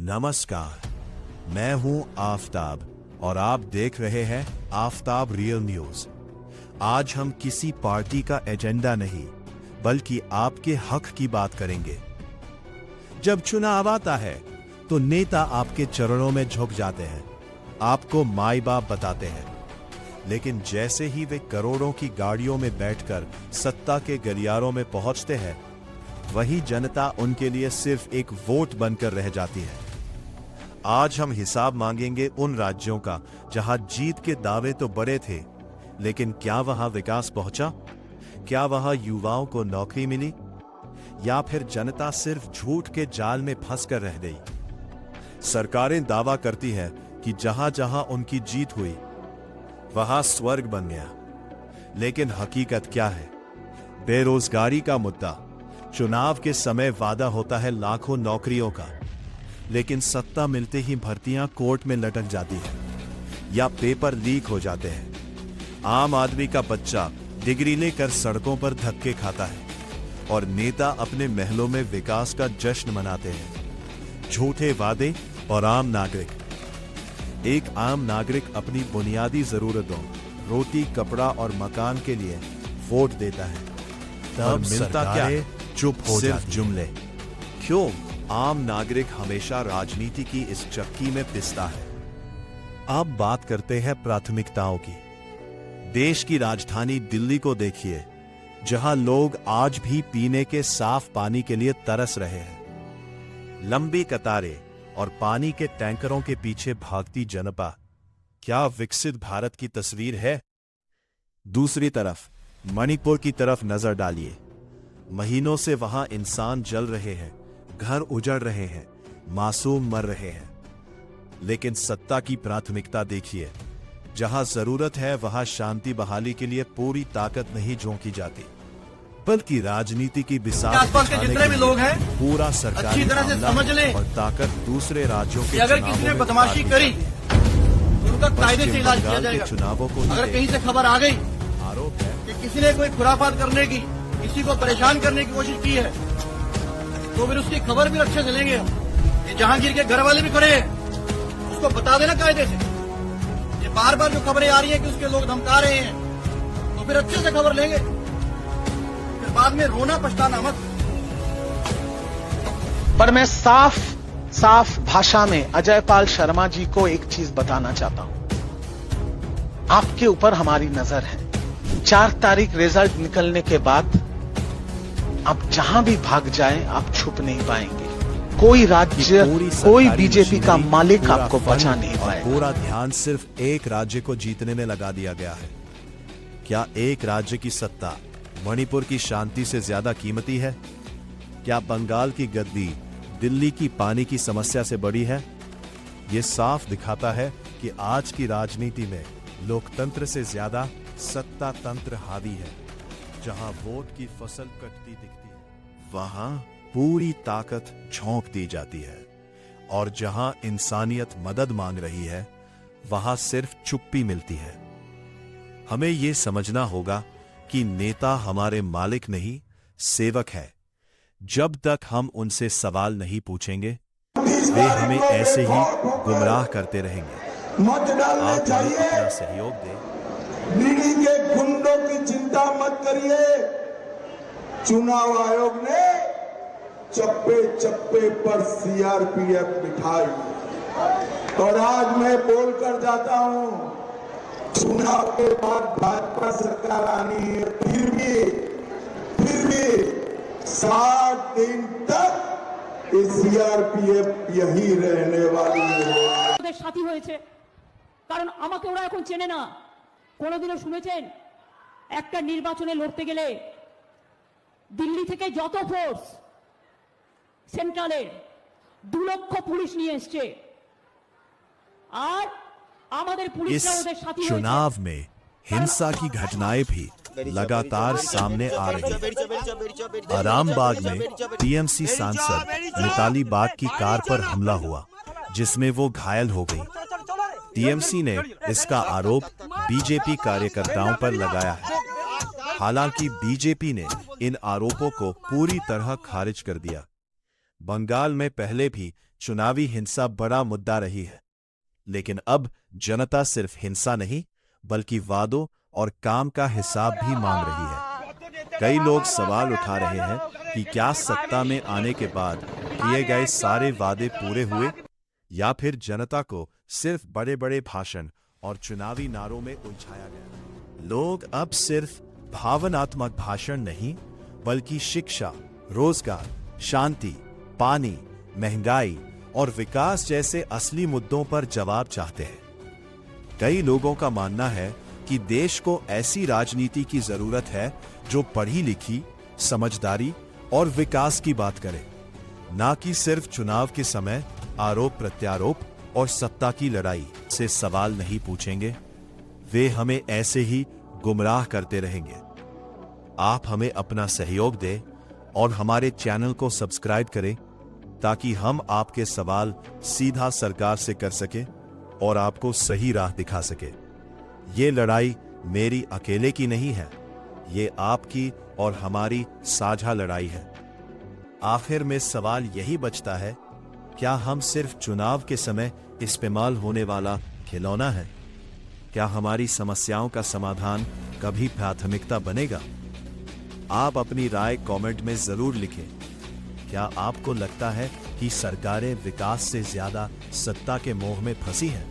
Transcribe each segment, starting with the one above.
नमस्कार, मैं हूं आफताब और आप देख रहे हैं आफताब रियल न्यूज। आज हम किसी पार्टी का एजेंडा नहीं बल्कि आपके हक की बात करेंगे। जब चुनाव आता है तो नेता आपके चरणों में झुक जाते हैं, आपको माई बाप बताते हैं, लेकिन जैसे ही वे करोड़ों की गाड़ियों में बैठकर सत्ता के गलियारों में पहुंचते हैं, वही जनता उनके लिए सिर्फ एक वोट बनकर रह जाती है। आज हम हिसाब मांगेंगे उन राज्यों का जहां जीत के दावे तो बड़े थे, लेकिन क्या वहां विकास पहुंचा? क्या वहां युवाओं को नौकरी मिली? या फिर जनता सिर्फ झूठ के जाल में फंसकर रह गई? सरकारें दावा करती हैं कि जहां जहां उनकी जीत हुई वहां स्वर्ग बन गया, लेकिन हकीकत क्या है? बेरोजगारी का मुद्दा। चुनाव के समय वादा होता है लाखों नौकरियों का, लेकिन सत्ता मिलते ही भर्तियां कोर्ट में लटक जाती है या पेपर लीक हो जाते हैं। आम आदमी का बच्चा डिग्री लेकर सड़कों पर धक्के खाता है और नेता अपने महलों में विकास का जश्न मनाते हैं। झूठे वादे और आम नागरिक। एक आम नागरिक अपनी बुनियादी जरूरतों, रोटी, कपड़ा और मकान के लिए वोट देता है, तब मिलता क्या है? चुप हो सिर्फ जुमले। क्यों? आम नागरिक हमेशा राजनीति की इस चक्की में पिसता है। अब बात करते हैं प्राथमिकताओं की। देश की राजधानी दिल्ली को देखिए, जहां लोग आज भी पीने के साफ पानी के लिए तरस रहे हैं। लंबी कतारें और पानी के टैंकरों के पीछे भागती जनता, क्या विकसित भारत की तस्वीर है? दूसरी तरफ मणिपुर की तरफ नजर डालिए। महीनों से वहां इंसान जल रहे हैं, घर उजड़ रहे हैं, मासूम मर रहे हैं। लेकिन सत्ता की प्राथमिकता देखिए, जहां जरूरत है वहां शांति बहाली के लिए पूरी ताकत नहीं झोंकी जाती, बल्कि राजनीति की बिसात बिछाने के लिए लोग हैं पूरा सरकारी मामला और ताकत दूसरे राज्यों के अगर किसी ने बदमाशी करी तो उनका कायदे से इलाज किया जाएगा। चुनावों को अगर कहीं से खबर आ गई आरोप है कि किसी ने कोई खुराफात करने की, किसी को परेशान करने की कोशिश की है, तो फिर उसकी खबर भी अच्छे से लेंगे हम। ये जहांगीर के घर वाले भी खड़े हैं, उसको बता देना कायदे से। ये बार बार जो खबरें आ रही है कि उसके लोग धमका रहे हैं, तो फिर अच्छे से खबर लेंगे, फिर बाद में रोना पछताना मत। पर मैं साफ भाषा में अजय पाल शर्मा जी को एक चीज बताना चाहता हूं। आपके ऊपर हमारी नजर है। 4 तारीख रिजल्ट निकलने के बाद आप जहां भी भाग जाएं, आप छुप नहीं पाएंगे। कोई राज्य, कोई बीजेपी का मालिक आपको बचा नहीं पाएगा। पूरा ध्यान सिर्फ एक राज्य को जीतने में लगा दिया गया है। क्या एक राज्य की सत्ता मणिपुर की शांति से ज्यादा कीमती है? क्या बंगाल की गद्दी दिल्ली की पानी की समस्या से बड़ी है? यह साफ दिखाता है कि आज की राजनीति में लोकतंत्र से ज्यादा सत्ता तंत्र हावी है। जहां वोट की फसल कटती दिखती है, वहां पूरी ताकत झोंक दी जाती है, और जहां इंसानियत मदद मांग रही है, वहां सिर्फ चुप्पी मिलती है। हमें यह समझना होगा कि नेता हमारे मालिक नहीं, सेवक है। जब तक हम उनसे सवाल नहीं पूछेंगे, वे हमें ऐसे ही गुमराह करते रहेंगे। आप हमें अपना सहयोग दें। नीडी के गुंडों की चिंता मत करिए। चुनाव आयोग ने चप्पे चप्पे पर सीआरपीएफ बिठाई, और आज मैं बोलकर जाता हूं, चुनाव के बाद भाजपा सरकार आनी है, फिर भी 60 दिन तक ये सीआरपीएफ यही रहने वाली है। साथी হয়েছে কারণ আমাকে ওরা এখন চেনে না। কোনোদিনও শুনেছেন একটা নির্বাচনে লড়তে গেলে দিল্লি থেকে যত ফোর্স সেন্ট্রালের 2 লক্ষ পুলিশ নিয়ে এসছে, আর আমাদের পুলিশরা ওদের সাথী হয়েছে। चुनाव में हिंसा की घटनाएं भी लगातार सामने आ रही हैं। आरामबाग में टीएमसी सांसद मिताली बाग की कार पर हमला हुआ, जिसमें वो घायल हो गई। टीएमसी ने इसका आरोप बीजेपी कार्यकर्ताओं पर लगाया है। हालांकि बीजेपी ने इन आरोपों को पूरी तरह खारिज कर दिया। बंगाल में पहले भी चुनावी हिंसा बड़ा मुद्दा रही है, लेकिन अब जनता सिर्फ हिंसा नहीं बल्कि वादों और काम का हिसाब भी मांग रही है। कई लोग सवाल उठा रहे हैं कि क्या सत्ता में आने के बाद किए गए सारे वादे पूरे हुए या फिर जनता को सिर्फ बड़े बड़े भाषण और चुनावी नारों में उलझाया गया। लोग अब सिर्फ भावनात्मक भाषण नहीं बल्कि शिक्षा, रोजगार, शांति, पानी, महंगाई और विकास जैसे असली मुद्दों पर जवाब चाहते हैं। कई लोगों का मानना है कि देश को ऐसी राजनीति की जरूरत है जो पढ़ी लिखी, समझदारी और विकास की बात करे, ना कि सिर्फ चुनाव के समय आरोप प्रत्यारोप और सत्ता की लड़ाई से सवाल नहीं पूछेंगे। वे हमें ऐसे ही गुमराह करते रहेंगे। आप हमें अपना सहयोग दें और हमारे चैनल को सब्सक्राइब करें ताकि हम आपके सवाल सीधा सरकार से कर सके और आपको सही राह दिखा सके। ये लड़ाई मेरी अकेले की नहीं है, ये आपकी और हमारी साझा लड़ाई है। आखिर में सवाल यही बचता है, क्या हम सिर्फ चुनाव के समय इस्तेमाल होने वाला खिलौना है? क्या हमारी समस्याओं का समाधान कभी प्राथमिकता बनेगा? आप अपनी राय कमेंट में जरूर लिखें। क्या आपको लगता है कि सरकारें विकास से ज्यादा सत्ता के मोह में फंसी हैं?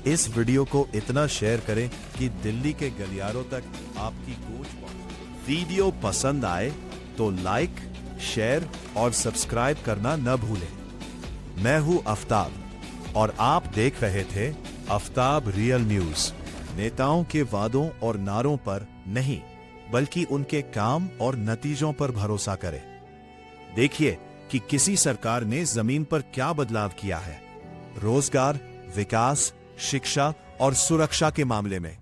इस वीडियो को इतना शेयर करें कि दिल्ली के गलियारों तक आपकी गूंज पहुंचे। वीडियो पसंद आए तो लाइक, शेयर और सब्सक्राइब करना न भूलें। मैं हूं आफ्ताब और आप देख रहे थे आफ्ताब रियल न्यूज। नेताओं के वादों और नारों पर नहीं बल्कि उनके काम और नतीजों पर भरोसा करें। देखिए कि किसी सरकार ने जमीन पर क्या बदलाव किया है, रोजगार, विकास, शिक्षा और सुरक्षा के मामले में।